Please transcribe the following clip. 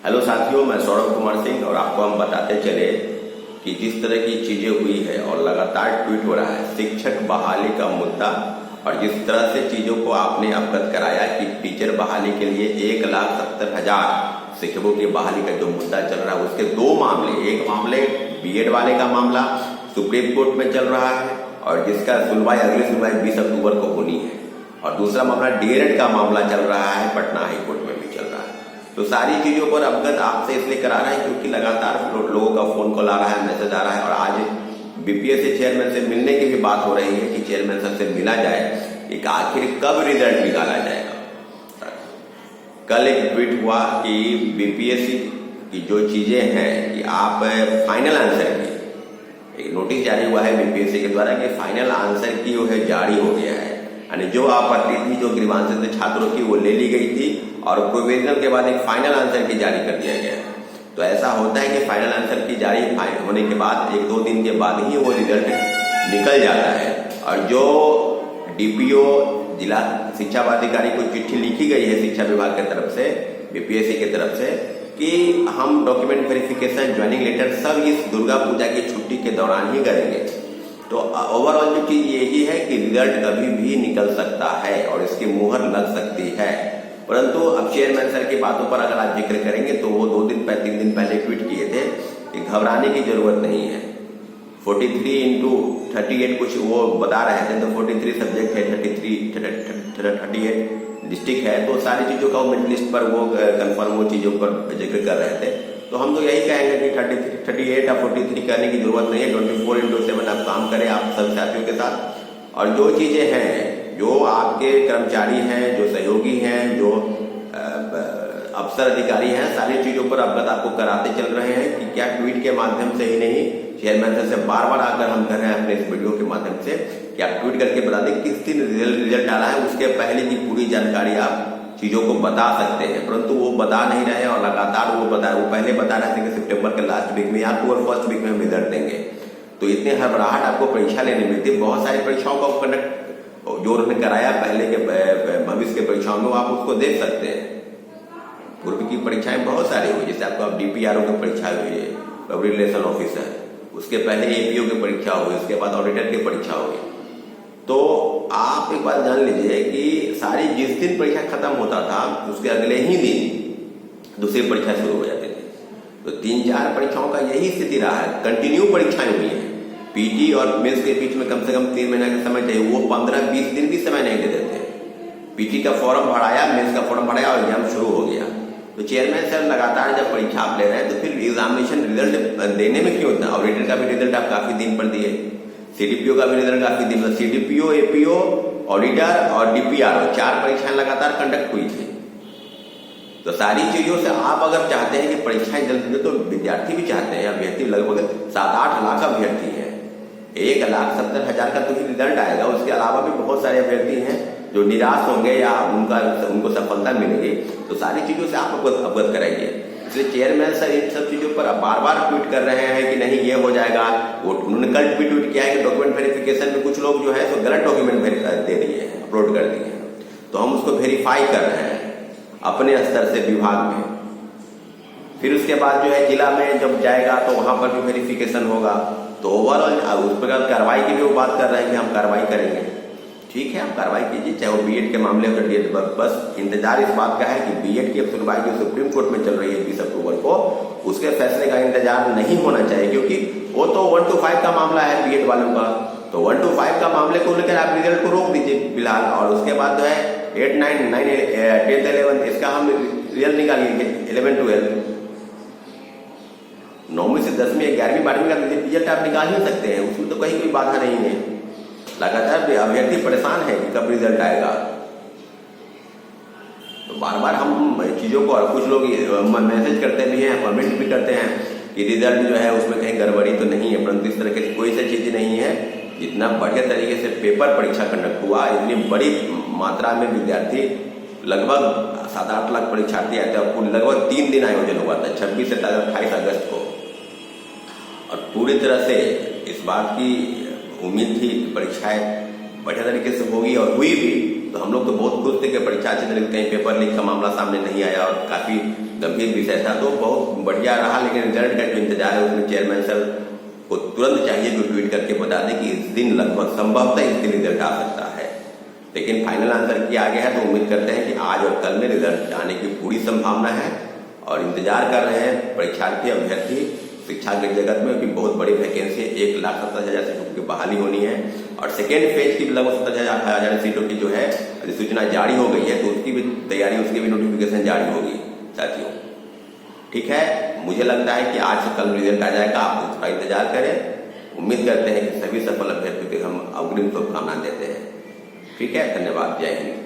Hello साथियों, मैं सौरभ कुमार सिंह और आपको हम बताते चले कि जिस तरह की चीजें हुई है और लगातार ट्वीट हो रहा है शिक्षक बहाली का मुद्दा, और जिस तरह से चीजों को आपने अवगत कराया कि टीचर बहाली के लिए 1,70,000 शिक्षकों की बहाली का जो मुद्दा चल रहा है उसके दो मामले, एक मामले बीएड वाले का मामला सुप्रीम कोर्ट में चल रहा है और जिसका अगली सुनवाई 20 अक्टूबर को होनी है, और दूसरा मामला डीएलएड का मामला चल रहा है पटना हाई कोर्ट में भी चल रहा है। तो सारी चीजों पर अवगत आपसे इसलिए करा रहे हैं क्योंकि लगातार लोगों का फोन कॉल आ रहा है, मैसेज आ रहा है, और आज बीपीएससी चेयरमैन से मिलने की भी बात हो रही है कि चेयरमैन सर से मिला जाए कि आखिर कब रिजल्ट निकाला जाएगा। कल एक ट्वीट हुआ कि बीपीएससी की जो चीजें हैं कि आप फाइनल आंसर की एक नोटिस जारी हुआ है बीपीएससी के द्वारा कि फाइनल आंसर की वो है जारी हो गया है, यानी जो आपत्ति थी जो ग्रीवांसेस थे छात्रों की वो ले ली गई थी और प्रोविजनल के बाद एक फाइनल आंसर की जारी कर दिया गया। तो ऐसा होता है कि फाइनल आंसर की जारी होने के बाद 1-2 दिन के बाद ही वो रिजल्ट निकल जाता है, और जो डीपीओ जिला शिक्षा पदाधिकारी को चिट्ठी लिखी गई है शिक्षा विभाग की तरफ से बीपीएससी की तरफ से कि हम डॉक्यूमेंट वेरिफिकेशन ज्वाइनिंग लेटर सब इस दुर्गा पूजा की छुट्टी के दौरान ही करेंगे। तो ओवरऑल जो चीज यही है कि रिजल्ट कभी भी निकल सकता है और इसकी मुहर लग सकती है, परंतु अब चेयरमैन सर की बातों पर अगर आप जिक्र करेंगे तो वो 3 दिन पहले ट्वीट किए थे कि घबराने की जरूरत नहीं है। 43x38 कुछ वो बता रहे थे, तो 43 सब्जेक्ट है, 38 डिस्ट्रिक्ट है, तो सारी चीजों का मेरिट लिस्ट पर वो कंफर्म वो चीजों पर जिक्र कर रहे थे। तो हम तो यही कहेंगे कि 38 या 43 करने की जरूरत नहीं है, 24x7 आप काम करें आप सब साथियों के साथ। और जो चीजें हैं, जो आपके कर्मचारी हैं, जो सहयोगी हैं, जो अफसर अधिकारी हैं, सारी चीजों पर अवगत आपको कराते चल रहे हैं कि क्या ट्वीट के माध्यम से ही नहीं, चेयरमैन सर से बार बार आकर हम कर रहे हैं अपने इस वीडियो के माध्यम से कि आप ट्वीट करके बता दें किस दिन रिजल्ट आ रहा है, उसके पहले की पूरी जानकारी आप चीजों को बता सकते हैं, परंतु वो बता नहीं रहे और लगातार वो पहले बता रहे थे कि सितंबर के लास्ट वीक में या अक्टूबर फर्स्ट वीक में हम रिजल्ट देंगे। तो इतने हड़बड़ाहट आपको परीक्षा लेने में थी, बहुत सारी परीक्षाओं का कंडक्ट जो उन्होंने कराया पहले के भविष्य के परीक्षाओं में आप उसको देख सकते हैं। पूर्व की परीक्षाएं बहुत सारी हुई, जैसे आपको अब डीपीआरओ की परीक्षा हुई है, पब्लिक रिलेशन ऑफिसर, उसके पहले एपीओ की परीक्षा हुई, उसके बाद ऑडिटर की परीक्षा हुई। तो आप एक बात जान लीजिए कि सारी जिस दिन परीक्षा खत्म होता था उसके अगले ही दिन दूसरी परीक्षा शुरू हो जाती थी। तो 3-4 परीक्षाओं का यही स्थिति रहा है, कंटिन्यू परीक्षाएं हुई है। पीटी और मेंस के बीच में कम से कम 3 महीने का समय चाहिए, वो 15-20 दिन भी समय नहीं देते थे। पीटी का फॉर्म भराया, मेंस का फॉर्म भराया और एग्जाम शुरू हो गया। तो चेयरमैन सर लगातार जब परीक्षा आप ले रहे हैं तो फिर एग्जामिनेशन रिजल्ट देने में क्यों इतना, ऑडिटर का भी रिजल्ट आप काफी दिन पर दिए, सीडीपीओ का भी रिजल्ट काफी दिन पर, सीडीपीओ, एपीओ, ऑडिटर और डीपीआरओ 4 परीक्षाएं लगातार कंडक्ट हुई थी। तो सारी चीजों से आप अगर चाहते हैं कि परीक्षाएं जल्द दे, तो विद्यार्थी भी चाहते हैं, अभ्यर्थी लगभग 7-8 लाख अभ्यर्थी है, 1,70,000 का तो ही रिजल्ट आएगा। उसके अलावा भी बहुत सारे अभ्यर्थी हैं जो निराश होंगे या उनको सफलता मिलेगी। तो सारी चीजों से आप अवगत कराइए। इसलिए चेयरमैन सर इन सब चीजों पर बार बार ट्वीट कर रहे हैं कि नहीं ये हो जाएगा। उन्होंने कल भी ट्वीट किया है कि डॉक्यूमेंट वेरिफिकेशन में कुछ लोग जो है तो गलत डॉक्यूमेंट दे दिए हैं, अपलोड कर दिए हैं, तो हम उसको वेरीफाई कर रहे हैं अपने स्तर से विभाग में। फिर उसके बाद जो है जिला में जब जाएगा तो वहां पर भी वेरिफिकेशन होगा। तो ओवरऑल उस प्रकार कार्रवाई की भी वो बात कर रहे हैं कि हम कार्रवाई करेंगे। ठीक है, आप कार्रवाई कीजिए, चाहे वो बीएड के मामले हो डीएड, बस इंतजार इस बात का है कि बीएड की अब सुनवाई जो सुप्रीम कोर्ट में चल रही है 20 अक्टूबर को, उसके फैसले का इंतजार नहीं होना चाहिए, क्योंकि वो तो 1 to 5 का मामला है बीएड वालों का। तो 1 to 5 का मामले को लेकर आप रिजल्ट को रोक दीजिए फिलहाल, और उसके बाद जो है 8, 9, 10th, 11th इसका हम रिजल्ट निकालिए, 11, 12, 9वीं से 10वीं 11वीं 12वीं का रिजल्ट आप निकाल ही सकते हैं, उसमें तो कहीं कोई बाधा नहीं है। लगातार अभ्यर्थी परेशान है कि कब रिजल्ट आएगा। तो बार बार हम चीजों को, और कुछ लोग मैसेज करते भी हैं, कमेंट भी करते हैं कि रिजल्ट जो है उसमें कहीं गड़बड़ी तो नहीं है, परंतु इस तरह की कोई सी चीज नहीं है। जितना बढ़िया तरीके से पेपर परीक्षा कंडक्ट हुआ, इतनी बड़ी मात्रा में विद्यार्थी, लगभग 7-8 लाख परीक्षार्थी आए थे, और लगभग 3 दिन आयोजन हुआ था, 26 से 28 अगस्त को। और पूरी तरह से इस बात की उम्मीद थी कि परीक्षाएं बढ़िया तरीके से होगी और हुई भी। तो हम लोग तो बहुत खुश थे कि परीक्षा अच्छे तरीके से, कहीं पेपर लीक का मामला सामने नहीं आया और काफी गंभीर विषय था, तो बहुत बढ़िया रहा। लेकिन रिजल्ट का जो इंतजार है उसमें चेयरमैन सर को तुरंत चाहिए कि ट्वीट करके बता दें कि इस दिन लगभग संभवतः इस दिन रिजल्ट आ सकता है। लेकिन फाइनल आंसर किया गया है, तो उम्मीद करते हैं कि आज और कल में रिजल्ट आने की पूरी संभावना है और इंतजार कर रहे हैं परीक्षार्थी अभ्यर्थी। शिक्षा के जगत में भी बहुत बड़ी वैकेंसी है, 1,70,000 सीटों की बहाली होनी है और सेकेंड फेज की लगभग 70,000 सीटों की जो है अधिसूचना जारी हो गई है, तो उसकी भी तैयारी, उसकी भी नोटिफिकेशन जारी होगी साथियों। ठीक है, मुझे लगता है कि आज से कल रिजल्ट आ जाएगा, आप उसका इंतजार करें। उम्मीद करते हैं कि सभी सफल अभ्यर्थियों को हम अग्रिम शुभकामनाएं देते हैं। ठीक है, धन्यवाद, जय हिंद।